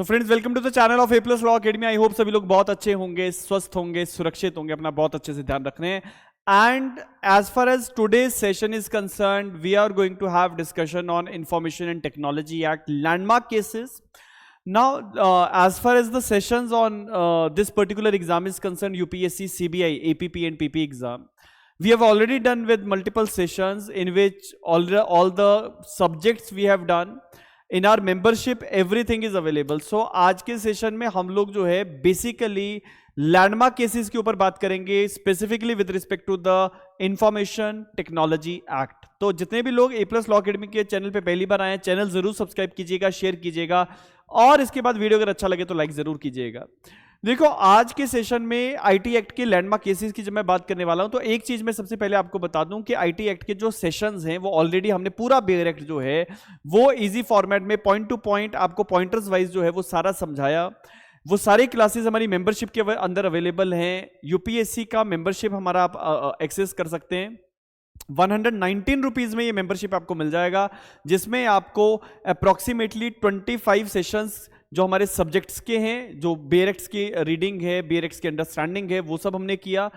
So friends, welcome to the channel of A plus law academy. I hope सभी लोग बहुत अच्छे होंगे, स्वस्थ होंगे, सुरक्षित होंगे, अपना बहुत अच्छे से ध्यान रख रहे हैं। And as far as today's session is concern, we are going to have discussion on information and technology act landmark cases. Now, as far as the sessions on this particular exam is concerned, UPSC, CBI, APP and PP exam, we have already done with multiple sessions in which all the subjects we have done. In our membership, everything is available. So, आज के session में हम लोग जो है basically landmark cases के ऊपर बात करेंगे, specifically with respect to the information technology act. तो जितने भी लोग ए प्लस लॉ अकेडमी के चैनल पे पहली बार आए हैं, चैनल जरूर सब्सक्राइब कीजिएगा, शेयर कीजिएगा और इसके बाद वीडियो अगर अच्छा लगे तो लाइक जरूर कीजिएगा. देखो, आज के सेशन में आईटी एक्ट के लैंडमार्क केसेस की जब मैं बात करने वाला हूं तो एक चीज मैं सबसे पहले आपको बता दूं कि आईटी एक्ट के जो सेशंस हैं वो ऑलरेडी हमने पूरा बेयर एक्ट जो है वो इजी फॉर्मेट में पॉइंट टू पॉइंट आपको पॉइंटर्स वाइज जो है वो सारा समझाया. वो सारी क्लासेस हमारी मेंबरशिप के अंदर अवेलेबल हैं. यूपीएससी का मेंबरशिप हमारा आप एक्सेस कर सकते हैं. 119 रुपीज में ये मेंबरशिप आपको मिल जाएगा, जिसमें आपको अप्रोक्सीमेटली 25 सेशंस जो हमारे सब्जेक्ट्स के हैं, जो बेयर एक्ट्स की रीडिंग है, बेयर एक्ट्स की अंडरस्टैंडिंग है, वो सब हमने किया.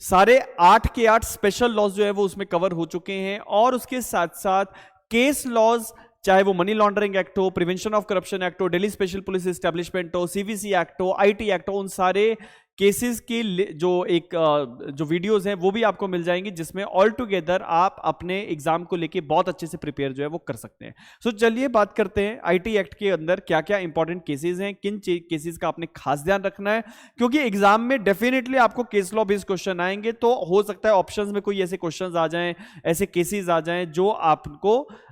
सारे 8 के 8 स्पेशल लॉज जो है वो उसमें कवर हो चुके हैं. और उसके साथ साथ केस लॉज, चाहे वो मनी लॉन्ड्रिंग एक्ट हो, प्रिवेंशन ऑफ करप्शन एक्ट हो, दिल्ली स्पेशल पुलिस एस्टेब्लिशमेंट हो, सीवीसी एक्ट हो, आईटी एक्ट हो, उन सारे केसेस की जो वीडियोस हैं वो भी आपको मिल जाएंगी, जिसमें ऑल टुगेदर आप अपने एग्जाम को लेके बहुत अच्छे से प्रिपेयर जो है वो कर सकते हैं. सो चलिए बात करते हैं आईटी एक्ट के अंदर क्या क्या इंपॉर्टेंट केसेस हैं, किन केसेस का आपने खास ध्यान रखना है, क्योंकि एग्जाम में डेफिनेटली आपको केस लॉ बेस्ड क्वेश्चन आएंगे. तो हो सकता है ऑप्शंस में कोई ऐसे क्वेश्चंस आ जाएं, ऐसे केसेस आ जाएं जो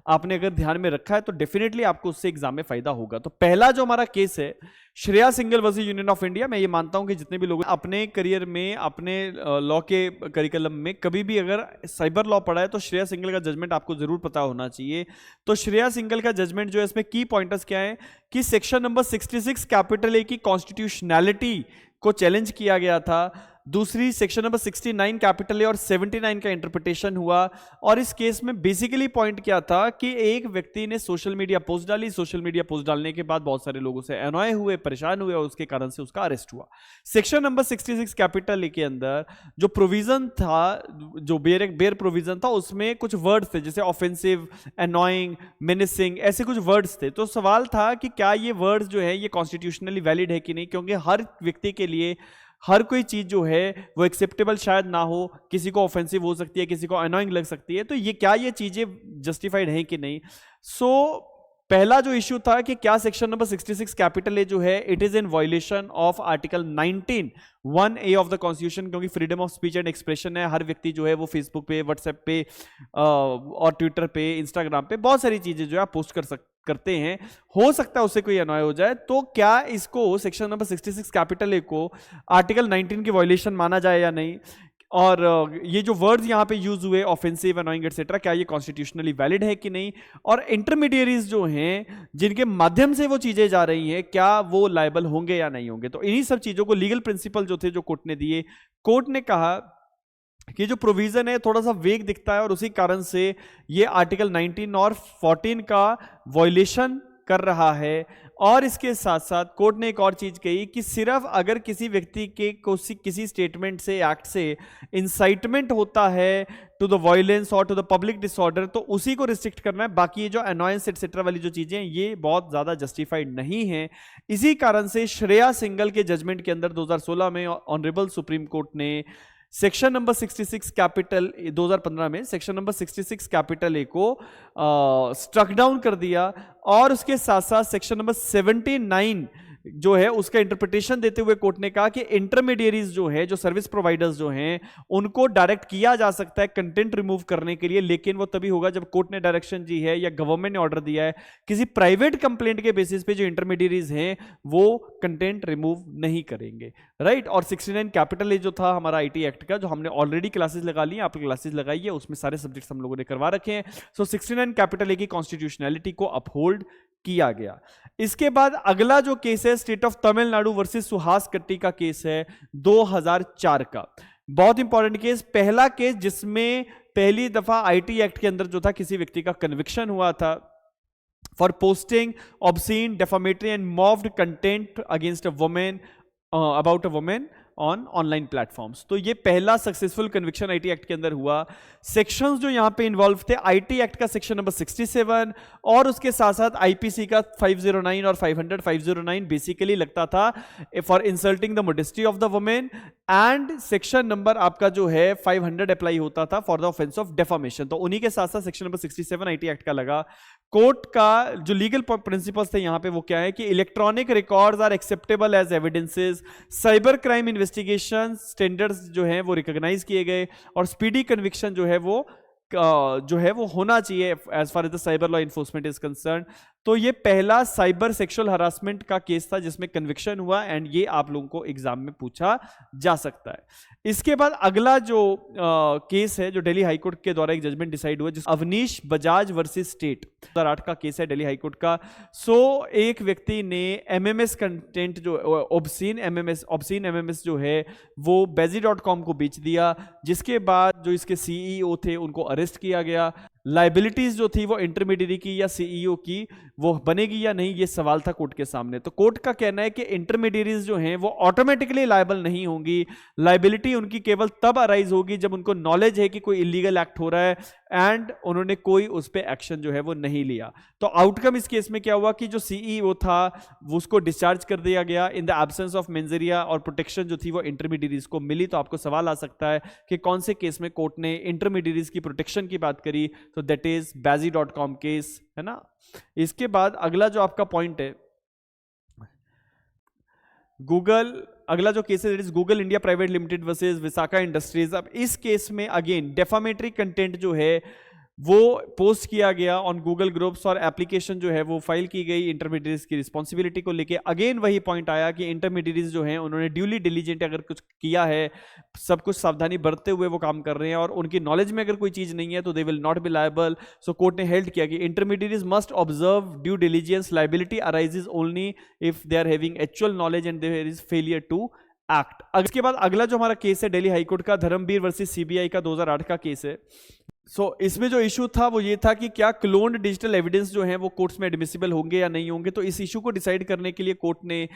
आपने अगर ध्यान में रखा है तो डेफिनेटली आपको उससे एग्जाम में फायदा होगा. तो पहला जो हमारा केस है, Shreya Singhal versus union of India. मैं ये मानता हूं कि जितने भी लोग अपने करियर में, अपने लॉ के करिकुलम में कभी भी अगर साइबर लॉ पढ़ा है तो श्रेया सिंघल का जजमेंट आपको जरूर पता होना चाहिए. तो श्रेया सिंघल का जजमेंट जो है, इसमें की पॉइंटर्स क्या है कि सेक्शन नंबर 66 कैपिटल ए की कॉन्स्टिट्यूशनैलिटी को चैलेंज किया गया था. दूसरी सेक्शन नंबर 69 कैपिटल ए और 79 का इंटरप्रिटेशन हुआ. और इस केस में बेसिकली पॉइंट क्या था कि एक व्यक्ति ने सोशल मीडिया पोस्ट डाली. सोशल मीडिया पोस्ट डालने के बाद बहुत सारे लोगों से अनॉय हुए, परेशान हुए और उसके कारण से उसका अरेस्ट हुआ. सेक्शन नंबर 66 कैपिटल ए के अंदर जो प्रोविजन था, जो बेयर प्रोविजन था, उसमें कुछ वर्ड्स थे जैसे ऑफेंसिव, अनॉइंग, मेनेसिंग, ऐसे कुछ वर्ड्स थे. तो सवाल था कि क्या ये वर्ड्स जो है ये कॉन्स्टिट्यूशनली वैलिड है कि नहीं, क्योंकि हर व्यक्ति के लिए हर कोई चीज जो है वो एक्सेप्टेबल शायद ना हो. किसी को ऑफेंसिव हो सकती है, किसी को अनोइंग लग सकती है. तो ये क्या ये चीजें जस्टिफाइड हैं कि नहीं. सो पहला जो इश्यू था कि क्या सेक्शन नंबर 66 कैपिटल ए जो है it is in violation of article 19(1)(a) of the constitution, क्योंकि freedom of speech and expression है. हर व्यक्ति जो है वो फेसबुक पे, व्हाट्सएप पे और ट्विटर पे, इंस्टाग्राम पे बहुत सारी चीजें जो है पोस्ट करते हैं. हो सकता है उससे कोई अनॉय हो जाए. तो क्या इसको सेक्शन नंबर 66 कैपिटल ए को आर्टिकल 19 की वायलेशन माना जाए या नहीं. और ये जो वर्ड्स यहां पे यूज हुए, ऑफेंसिव, अनोइंग एटसेट्रा, क्या ये कॉन्स्टिट्यूशनली वैलिड है कि नहीं. और इंटरमीडिएरीज जो हैं जिनके माध्यम से वो चीजें जा रही हैं, क्या वो लायबल होंगे या नहीं होंगे. तो इन्हीं सब चीजों को लीगल प्रिंसिपल जो थे, जो कोर्ट ने दिए, कोर्ट ने कहा कि जो प्रोविजन है थोड़ा सा वेग दिखता है और उसी कारण से ये आर्टिकल 19 और 14 का वायलेशन कर रहा है. और इसके साथ साथ कोर्ट ने एक और चीज कही कि सिर्फ अगर किसी व्यक्ति के किसी स्टेटमेंट से, एक्ट से इंसाइटमेंट होता है टू द वायलेंस और टू द पब्लिक डिसऑर्डर, तो उसी को रिस्ट्रिक्ट करना है. बाकी ये जो अनॉयंस एटसेट्रा वाली जो चीजें हैं ये बहुत ज्यादा जस्टिफाइड नहीं है. इसी कारण से श्रेया सिंघल के जजमेंट के अंदर 2016 में ऑनरेबल सुप्रीम कोर्ट ने सेक्शन नंबर 66 कैपिटल 2015 में सेक्शन नंबर 66 कैपिटल ए को स्ट्रक डाउन कर दिया. और उसके साथ साथ सेक्शन नंबर 79 जो है उसका इंटरप्रिटेशन देते हुए कोर्ट ने कहा कि इंटरमीडिएरीज जो है, जो सर्विस प्रोवाइडर्स जो हैं, उनको डायरेक्ट किया जा सकता है कंटेंट रिमूव करने के लिए, लेकिन वो तभी होगा जब कोर्ट ने डायरेक्शन दी है या गवर्नमेंट ने ऑर्डर दिया है. किसी प्राइवेट कंप्लेंट के बेसिस पे जो इंटरमीडिएरीज हैं वो कंटेंट रिमूव नहीं करेंगे. राइट. और 69 कैपिटल ए जो था हमारा आईटी एक्ट का, जो हमने ऑलरेडी क्लासेस लगा ली, आप क्लासेस लगाइए, उसमें सारे सब्जेक्ट्स हम लोगों ने करवा रखे हैं. सो 69 कैपिटल ए की कॉन्स्टिट्यूशनैलिटी को अपहोल्ड किया गया. इसके बाद अगला जो केस है state of Tamil Nadu versus Suhas कट्टी का केस है 2004 का. बहुत इंपॉर्टेंट केस, पहला केस जिसमें पहली दफा आईटी एक्ट के अंदर जो था किसी व्यक्ति का कन्विक्शन हुआ था. for posting obscene, defamatory and mocked content against a woman, about a woman on online platforms. तो ये पहला सक्सेसफुल कन्विक्शन आईटी एक्ट के अंदर हुआ। सेक्शंस जो यहां पे इन्वॉल्व थे, आईटी एक्ट का सेक्शन नंबर 67 और उसके साथ साथ आईपीसी का 509 और 500। 509 बेसिकली लगता था for insulting the modesty of the women, and section number आपका जो है 500 अप्लाई होता था for the offence of defamation. तो उन्हीं के साथ साथ सेक्शन नंबर 67 आईटी एक्ट का लगा। कोर्ट का जो लीगल प्रिंसिपल्स थे यहां पे वो क्या है कि electronic records are acceptable as evidences, cyber crime investigation standards जो हैं वो रिकॉग्नाइज किए गए, और स्पीडी कन्विक्शन जो है वो होना चाहिए as far as the cyber law enforcement is concern. तो ये पहला साइबर सेक्सुअल हरासमेंट का केस था जिसमें कन्विक्शन हुआ, एंड ये आप लोगों को एग्जाम में पूछा जा सकता है। इसके बाद अगला जो केस है जो दिल्ली हाईकोर्ट के द्वारा एक जजमेंट डिसाइड हुआ, जिस अवनीश बजाज वर्सेस स्टेट 2008 का केस है दिल्ली हाईकोर्ट का। सो एक व्यक्ति ने एमएमएस कंटेंट जो ऑब्सीन एमएमएस जो है वो Bezzy.com को बेच दिया, जिसके बाद जो इसके सीईओ थे उनको अरेस्ट किया गया। लाइबिलिटीज जो थी वो इंटरमीडियरी की या सीईओ की वो बनेगी या नहीं, ये सवाल था कोर्ट के सामने। तो कोर्ट का कहना है कि इंटरमीडियरीज जो हैं वो ऑटोमेटिकली लायबल नहीं होंगी, लाइबिलिटी उनकी केवल तब अराइज होगी जब उनको नॉलेज है कि कोई इलीगल एक्ट हो रहा है एंड उन्होंने कोई उस पर एक्शन जो है वो नहीं लिया। तो आउटकम इस केस में क्या हुआ कि जो सीईओ था वो उसको डिस्चार्ज कर दिया गया इन द एब्सेंस ऑफ मेंजरिया, और प्रोटेक्शन जो थी वो इंटरमीडियरीज को मिली। तो आपको सवाल आ सकता है कि कौन से केस में कोर्ट ने इंटरमीडियरीज की प्रोटेक्शन की बात करी, तो दैट इज Bezzy.com केस, है ना। इसके बाद अगला जो आपका पॉइंट है अगला जो केस है that is Google India private limited versus Visakha industries. अब इस केस में अगेन डेफामेटरी कंटेंट जो है वो पोस्ट किया गया ऑन गूगल ग्रुप्स, और एप्लीकेशन जो है वो फाइल की गई इंटरमीडियरीज की रिस्पॉन्सिबिलिटी को लेके। अगेन वही पॉइंट आया कि इंटरमीडियरीज जो हैं उन्होंने ड्यूली डिलीजेंट अगर कुछ किया है, सब कुछ सावधानी बरतते हुए वो काम कर रहे हैं, और उनकी नॉलेज में अगर कोई चीज नहीं है तो they will not be liable. So court ने हेल्ड किया कि intermediaries must observe due diligence, liability arises only if they are having actual knowledge and there is failure to act. इसके बाद अगला जो हमारा केस है दिल्ली हाईकोर्ट का धर्मवीर वर्सेस सीबीआई का 2008 का केस है। इसमें जो इशू था वो ये था कि क्या क्लोन्ड डिजिटल एविडेंस जो हैं वो कोर्ट्स में एडमिसिबल होंगे या नहीं होंगे। तो इस इशू को डिसाइड करने के लिए कोर्ट ने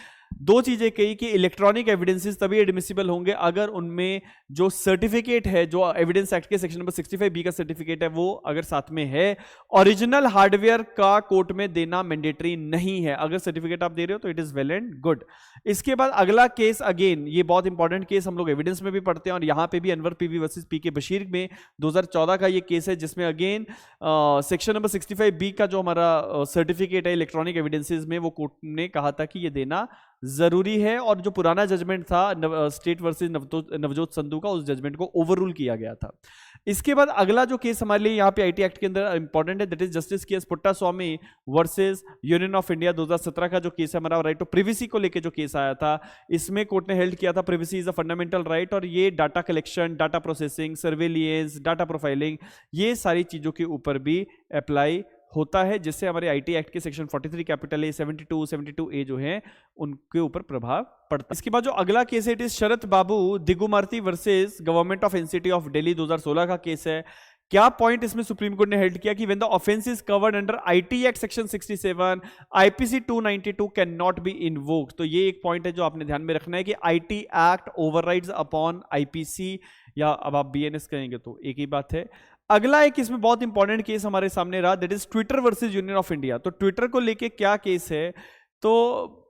दो चीजें कही कि इलेक्ट्रॉनिक एविडेंसेस तभी एडमिसिबल होंगे अगर उनमें जो सर्टिफिकेट है, जो एविडेंस एक्ट के सेक्शन नंबर 65B का सर्टिफिकेट है, वो अगर साथ में है। ओरिजिनल हार्डवेयर का कोर्ट में देना मैंडेटरी नहीं है। अगर सर्टिफिकेट आप दे रहे हो तो it is well and good. इसके बाद अगला केस, अगेन ये बहुत इंपॉर्टेंट केस हम लोग एविडेंस में भी पढ़ते हैं, और यहां पे भी अनवर पीवी वर्सेस पीके बशीर में 2014 का ये केस है, जिसमें अगेन सेक्शन नंबर 65B का जो हमारा सर्टिफिकेट है इलेक्ट्रॉनिक एविडेंसेस में, वो कोर्ट ने कहा था कि ये देना जरूरी है, और जो पुराना जजमेंट था स्टेट वर्सेस नवजोत संधू का, उस जजमेंट को ओवररूल किया गया था। इसके बाद अगला जो केस हमारे लिए यहाँ पे आईटी एक्ट के अंदर इंपॉर्टेंट है that is justice case पुट्टा Swami versus union of India 2017 का जो केस है हमारा, राइट टू प्रिवेसी को लेके जो केस आया था, इसमें कोर्ट ने हेल्ड किया था privacy is a fundamental right, और ये data collection, data processing, surveillance, data profiling, ये सारी चीजों के ऊपर भी अप्लाई होता है, जिससे हमारे आईटी एक्ट के सेक्शन 43 कैपिटल ए 72A जो है उनके ऊपर प्रभाव पड़ता है। इसके बाद जो अगला केस है it is Sharat Babu Digumarti versus government of NCT of Delhi 2016 का केस है। क्या पॉइंट इसमें सुप्रीम कोर्ट ने हेल्ड किया कि when the offence is covered under IT act section 67 IPC 292 can not be invoked. तो ये एक पॉइंट है जो आपने ध्यान में रखना है कि IT act overrides upon IPC, या अब आप बीएनएस कहेंगे तो एक ही बात है। अगला एक इसमें बहुत इंपॉर्टेंट केस हमारे सामने रहा that is Twitter versus union of India. तो ट्विटर को लेके क्या केस है, तो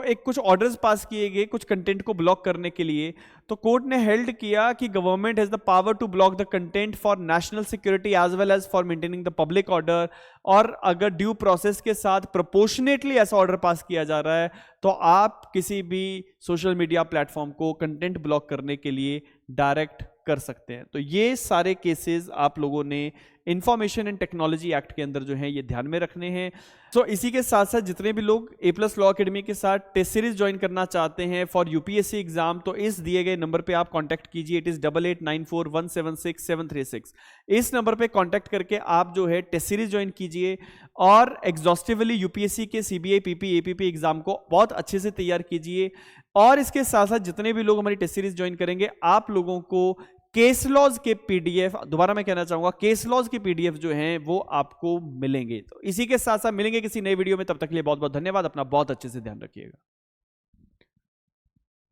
एक कुछ ऑर्डर्स पास किए गए कुछ कंटेंट को ब्लॉक करने के लिए। तो कोर्ट ने हेल्ड किया कि government has the power to block the content for national security as well as for maintaining the public order, और अगर ड्यू प्रोसेस के साथ प्रोपोर्शनेटली ऐसा ऑर्डर पास किया जा रहा है तो आप किसी भी सोशल मीडिया प्लेटफॉर्म को कंटेंट ब्लॉक करने के लिए डायरेक्ट कर सकते हैं। तो ये सारे केसेस आप लोगों ने इंफॉर्मेशन एंड टेक्नोलॉजी एक्ट के अंदर जो है ये ध्यान में रखने हैं। सो इसी के साथ साथ जितने भी लोग A+ लॉ अकेडमी के साथ टेस्ट सीरीज ज्वाइन करना चाहते हैं फॉर यूपीएससी एग्जाम, तो इस दिए गए नंबर पे आप कांटेक्ट कीजिए। It is 8894176736। इस नंबर पे कांटेक्ट करके आप जो है टेस्ट सीरीज ज्वाइन कीजिए और एग्जॉस्टिवली यूपीएससी के सीबीआई, पीपी, एपीपी एग्जाम को बहुत अच्छे से तैयार कीजिए। और इसके साथ साथ जितने भी लोग हमारी टेस्ट सीरीज ज्वाइन करेंगे आप लोगों को केस लॉज के पीडीएफ, दोबारा मैं कहना चाहूंगा, केस लॉज के पीडीएफ जो हैं वो आपको मिलेंगे। तो इसी के साथ साथ मिलेंगे किसी नए वीडियो में, तब तक के लिए बहुत बहुत धन्यवाद, अपना बहुत अच्छे से ध्यान रखिएगा।